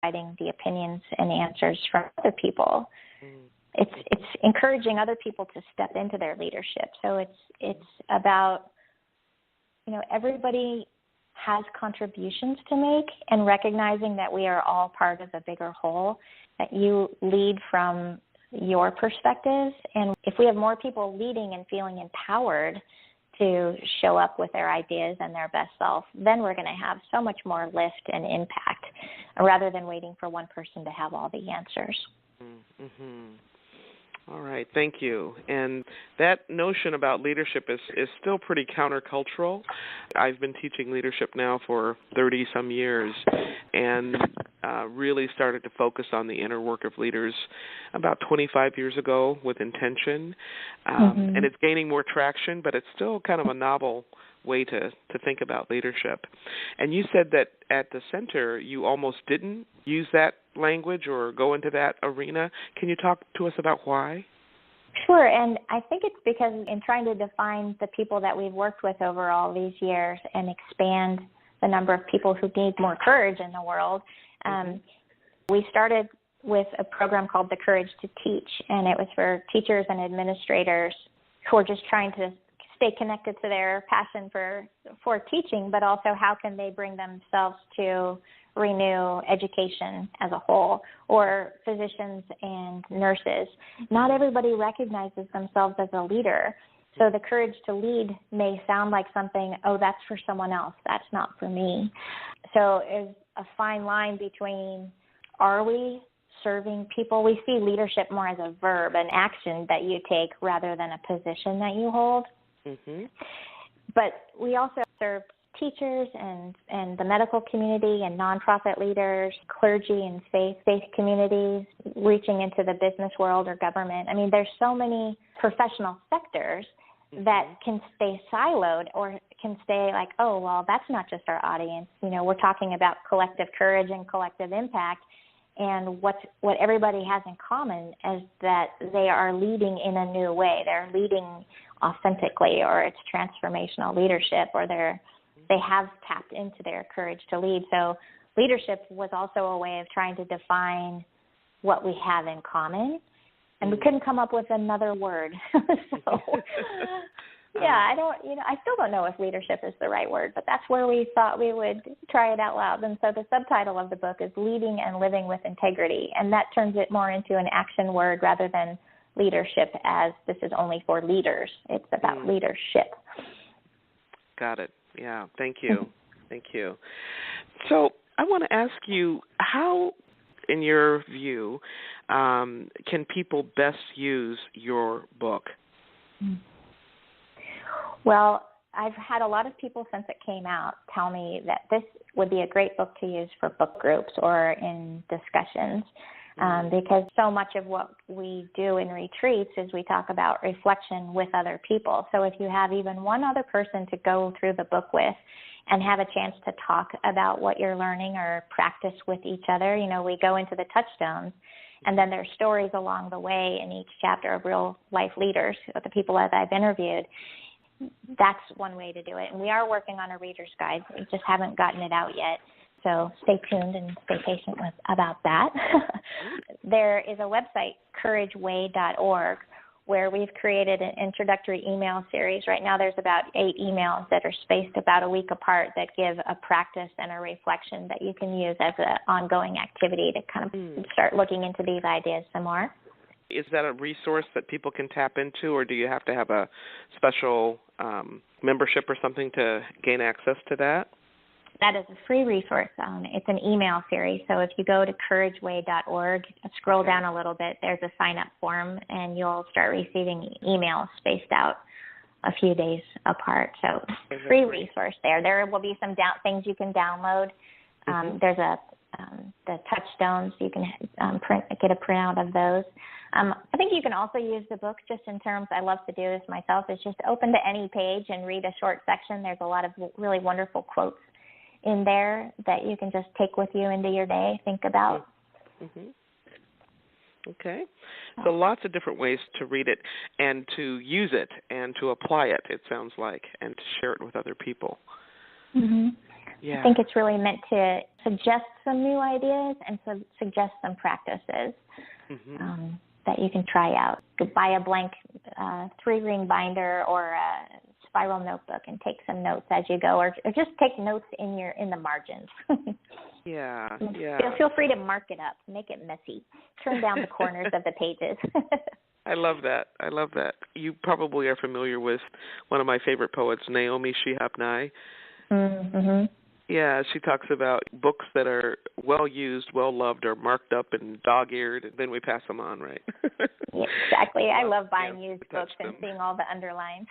providing the opinions and answers from other people. Mm. It's encouraging other people to step into their leadership. So it's about, everybody has contributions to make, and recognizing that we are all part of a bigger whole, that you lead from your perspectives. And if we have more people leading and feeling empowered to show up with their ideas and their best self, then we're going to have so much more lift and impact, rather than waiting for one person to have all the answers. Mm-hmm. All right, thank you. And that notion about leadership is still pretty countercultural. I've been teaching leadership now for 30-some years, and really started to focus on the inner work of leaders about 25 years ago with intention. And it's gaining more traction, but it's still kind of a novel way to think about leadership. And you said that at the center you almost didn't use that language or go into that arena. Can you talk to us about why? Sure, and I think it's because in trying to define the people that we've worked with over all these years and expand the number of people who need more courage in the world, we started with a program called The Courage to Teach, and it was for teachers and administrators who are just trying to stay connected to their passion for teaching, but also how can they bring themselves to renew education as a whole, or physicians and nurses. Not everybody recognizes themselves as a leader. So the courage to lead may sound like something, oh, that's for someone else, that's not for me. So it's a fine line between, are we serving people? We see leadership more as a verb, an action that you take rather than a position that you hold. But we also serve teachers and the medical community and nonprofit leaders, clergy and faith communities, reaching into the business world or government. I mean, there's so many professional sectors that can stay siloed or can stay like, oh, well, that's not just our audience. We're talking about collective courage and collective impact. And what everybody has in common is that they are leading in a new way. They're leading authentically, or it's transformational leadership, or they have tapped into their courage to lead. So leadership was also a way of trying to define what we have in common. And we couldn't come up with another word. So, yeah, I still don't know if leadership is the right word, but that's where we thought we would try it out loud. And so the subtitle of the book is Leading and Living with Integrity. And that turns it more into an action word rather than leadership as this is only for leaders. It's about leadership. Got it. Yeah, thank you. Thank you. So I want to ask you, how, in your view, can people best use your book? Well, I've had a lot of people since it came out tell me that this would be a great book to use for book groups or in discussions, because so much of what we do in retreats is we talk about reflection with other people. So if you have even one other person to go through the book with and have a chance to talk about what you're learning or practice with each other, we go into the touchstones, and then there's stories along the way in each chapter of real life leaders, the people that I've interviewed. That's one way to do it. And we are working on a reader's guide. We just haven't gotten it out yet. So stay tuned and stay patient about that. There is a website, courageway.org, where we've created an introductory email series. Right now there's about 8 emails that are spaced about a week apart that give a practice and a reflection that you can use as an ongoing activity to kind of start looking into these ideas some more. Is that a resource that people can tap into, or do you have to have a special membership or something to gain access to that? That is a free resource. It's an email series. So if you go to courageway.org, scroll down a little bit, there's a sign-up form, and you'll start receiving emails spaced out a few days apart. So free resource there. There will be some things you can download. There's the touchstones. You can get a printout of those. I think you can also use the book just in terms, I love to do this myself, is just open to any page and read a short section. There's a lot of really wonderful quotes in there that you can just take with you into your day, think about. Okay. So lots of different ways to read it and to use it and to apply it, it sounds like, and to share it with other people. Yeah. I think it's really meant to suggest some new ideas and suggest some practices that you can try out. You could buy a blank 3-ring binder or a spiral notebook and take some notes as you go, or just take notes in the margins. Yeah. Feel free to mark it up, make it messy, turn down the corners of the pages. I love that. You probably are familiar with one of my favorite poets, Naomi Shihab Nye. Mm-hmm. Yeah, she talks about books that are well used, well loved, or marked up and dog-eared, and then we pass them on, right? Yeah, exactly. I love buying used books and seeing all the underlines.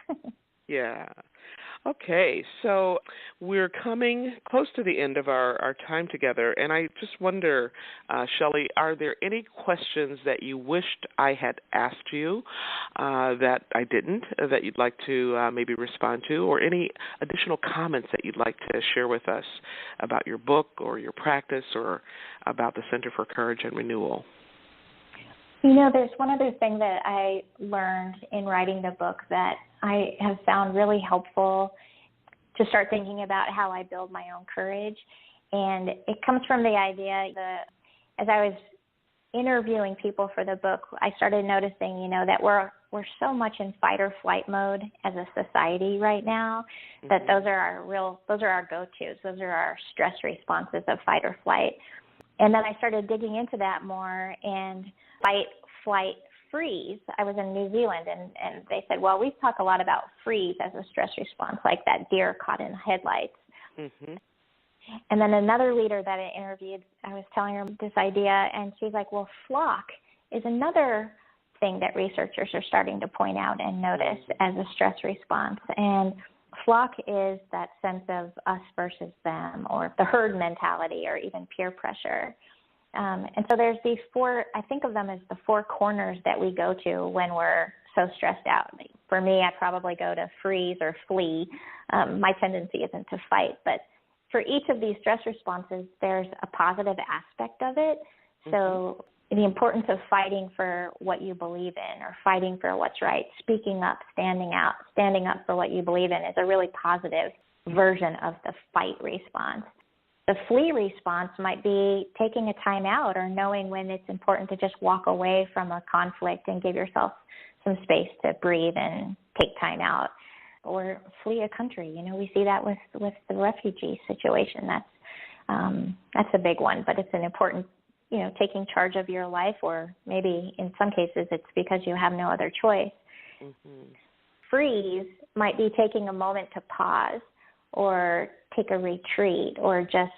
Yeah. Okay, so we're coming close to the end of our time together, and I just wonder, Shelly, are there any questions that you wished I had asked you that I didn't, that you'd like to maybe respond to, or any additional comments that you'd like to share with us about your book or your practice or about the Center for Courage and Renewal? There's one other thing that I learned in writing the book that I have found really helpful to start thinking about how I build my own courage. And it comes from the idea that as I was interviewing people for the book, I started noticing, that we're so much in fight or flight mode as a society right now, that those are our go-tos. Those are our stress responses of fight or flight. And then I started digging into that more, and fight, flight, freeze. I was in New Zealand, and they said, well, we talk a lot about freeze as a stress response, like that deer caught in headlights. Mm-hmm. And then another leader that I interviewed, I was telling her this idea, and she's like, well, flock is another thing that researchers are starting to point out and notice as a stress response. And flock is that sense of us versus them, or the herd mentality, or even peer pressure. And so there's these 4, I think of them as the 4 corners that we go to when we're so stressed out. For me, I probably go to freeze or flee. My tendency isn't to fight, but for each of these stress responses, there's a positive aspect of it. So the importance of fighting for what you believe in, or fighting for what's right, speaking up, standing up for what you believe in, is a really positive version of the fight response. The flee response might be taking a time out, or knowing when it's important to just walk away from a conflict and give yourself some space to breathe and take time out, or flee a country. We see that with the refugee situation. That's a big one, but it's an important, taking charge of your life, or maybe in some cases it's because you have no other choice. Freeze might be taking a moment to pause, or take a retreat, or just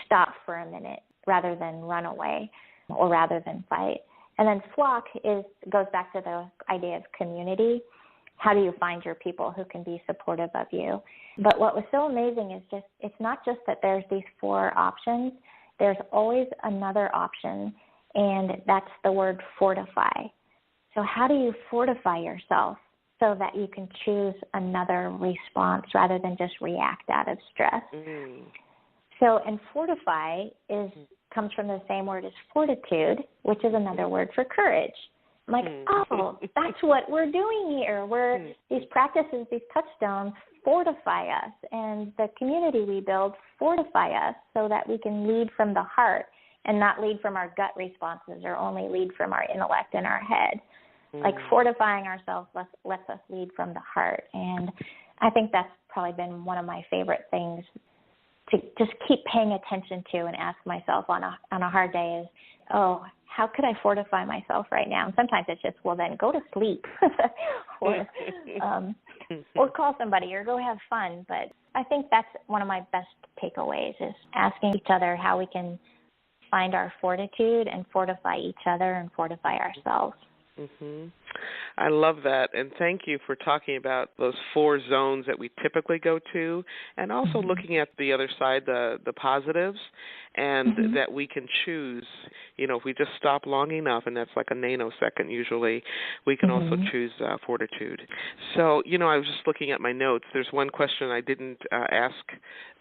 stop for a minute rather than run away, or rather than fight. And then flock goes back to the idea of community. How do you find your people who can be supportive of you? But what was so amazing is it's not just that there's these 4 options. There's always another option, and that's the word fortify. So how do you fortify yourself so that you can choose another response rather than just react out of stress? So, and fortify comes from the same word as fortitude, which is another word for courage. I'm like, oh, that's what we're doing here. These practices, these touchstones fortify us, and the community we build fortify us so that we can lead from the heart and not lead from our gut responses, or only lead from our intellect and our head. Like fortifying ourselves lets us lead from the heart. And I think that's probably been one of my favorite things to just keep paying attention to and ask myself on a hard day is, how could I fortify myself right now? And sometimes it's just, well, then go to sleep or call somebody, or go have fun. But I think that's one of my best takeaways, is asking each other how we can find our fortitude and fortify each other and fortify ourselves. I love that, and thank you for talking about those 4 zones that we typically go to, and also looking at the other side, the positives, and that we can choose. If we just stop long enough, and that's like a nanosecond usually, we can also choose fortitude. So, I was just looking at my notes. There's one question I didn't ask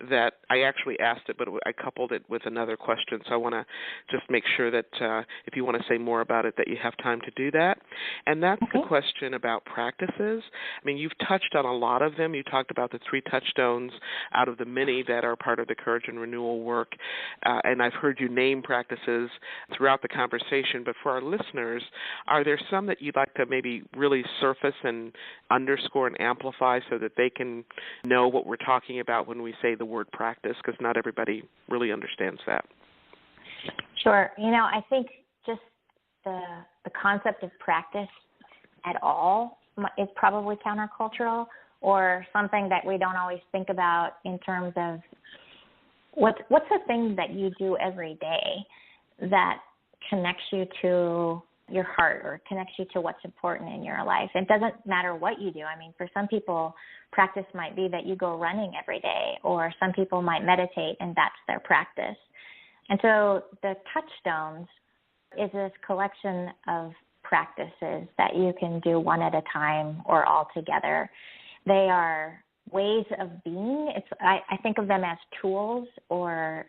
that I actually asked it, but I coupled it with another question, so I want to just make sure that if you want to say more about it, that you have time to do that. And and that's Okay. the question about practices. I mean, you've touched on a lot of them. You talked about the 3 touchstones out of the many that are part of the Courage and Renewal work, and I've heard you name practices throughout the conversation. But for our listeners, are there some that you'd like to maybe really surface and underscore and amplify so that they can know what we're talking about when we say the word practice, because not everybody really understands that? Sure. I think just the concept of practice at all is probably countercultural, or something that we don't always think about in terms of what's the thing that you do every day that connects you to your heart or connects you to what's important in your life. It doesn't matter what you do. I mean, for some people, practice might be that you go running every day, or some people might meditate and that's their practice. And so the touchstones is this collection of practices that you can do one at a time or all together. They are ways of being. I think of them as tools, or,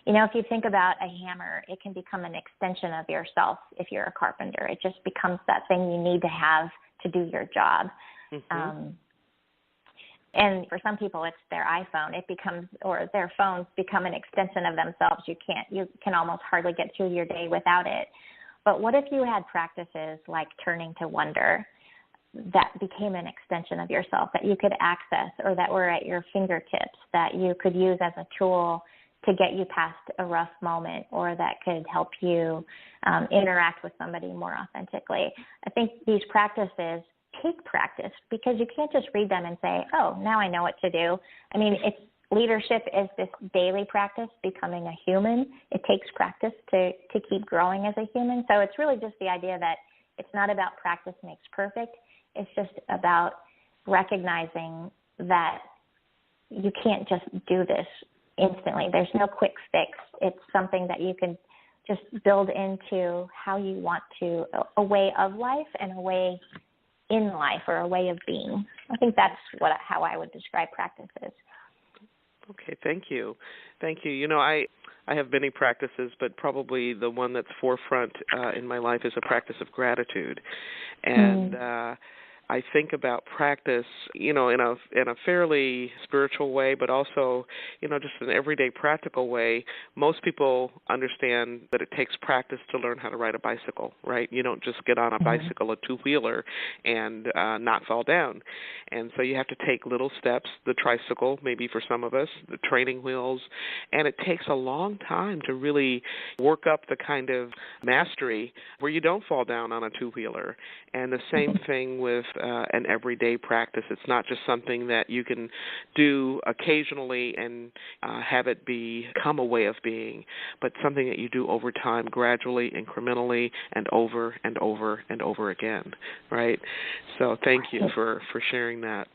if you think about a hammer, it can become an extension of yourself if you're a carpenter. It just becomes that thing you need to have to do your job. Mm-hmm. And for some people, it's their iPhone. Or their phones become an extension of themselves. You can almost hardly get through your day without it. But what if you had practices like turning to wonder that became an extension of yourself, that you could access, or that were at your fingertips, that you could use as a tool to get you past a rough moment, or that could help you interact with somebody more authentically? I think these practices take practice, because you can't just read them and say, oh, now I know what to do. I mean, leadership is this daily practice, becoming a human. It takes practice to keep growing as a human. So it's really just the idea that it's not about practice makes perfect. It's just about recognizing that you can't just do this instantly. There's no quick fix. It's something that you can just build into how you want to, a way of life and a way in life, or a way of being. I think that's how I would describe practices. Okay, thank you. I have many practices, but probably the one that's forefront in my life is a practice of gratitude. And I think about practice, in a fairly spiritual way, but also, just an everyday practical way. Most people understand that it takes practice to learn how to ride a bicycle, right? You don't just get on a bicycle, a two-wheeler, and not fall down. And so you have to take little steps, the tricycle, maybe for some of us, the training wheels, and it takes a long time to really work up the kind of mastery where you don't fall down on a two-wheeler. And the same thing with an everyday practice. It's not just something that you can do occasionally and have it become a way of being, but something that you do over time, gradually, incrementally, and over and over and over again, right? So thank you for sharing that.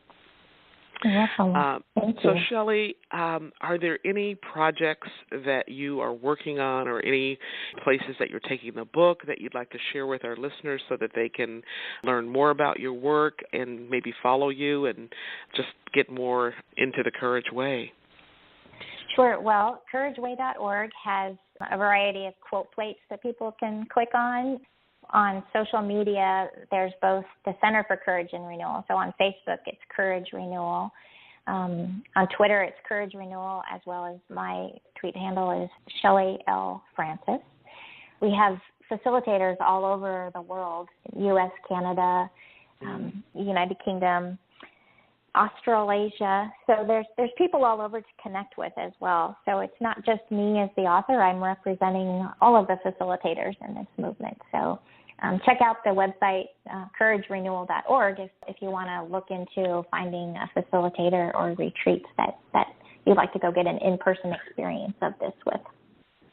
Thank so, you. Shelly, are there any projects that you are working on, or any places that you're taking the book that you'd like to share with our listeners so that they can learn more about your work and maybe follow you and just get more into the Courage Way? Sure. Well, CourageWay.org has a variety of quote plates that people can click on. On social media, there's both the Center for Courage and Renewal. So on Facebook, it's Courage Renewal. On Twitter, it's Courage Renewal, as well as my tweet handle is Shelly L. Francis. We have facilitators all over the world, U.S., Canada, United Kingdom, Australasia. So there's people all over to connect with as well. So it's not just me as the author. I'm representing all of the facilitators in this movement. So check out the website, couragerenewal.org, if you want to look into finding a facilitator or retreats that you'd like to go get an in-person experience of this with.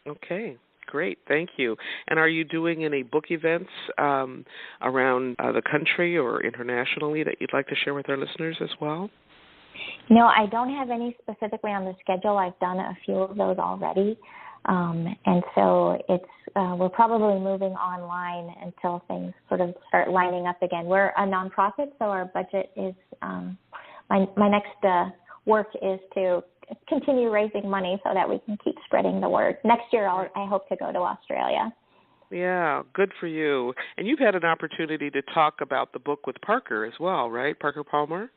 Okay. Great, thank you. And are you doing any book events around the country or internationally that you'd like to share with our listeners as well? No, I don't have any specifically on the schedule. I've done a few of those already. And so we're probably moving online until things sort of start lining up again. We're a nonprofit, so our budget is, my next work is to continue raising money so that we can keep spreading the word. Next year, I hope to go to Australia. Yeah, good for you. And you've had an opportunity to talk about the book with Parker as well, right? Parker Palmer?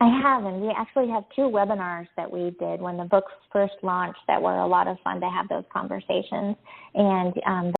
I have, and we actually have 2 webinars that we did when the book first launched that were a lot of fun to have those conversations. And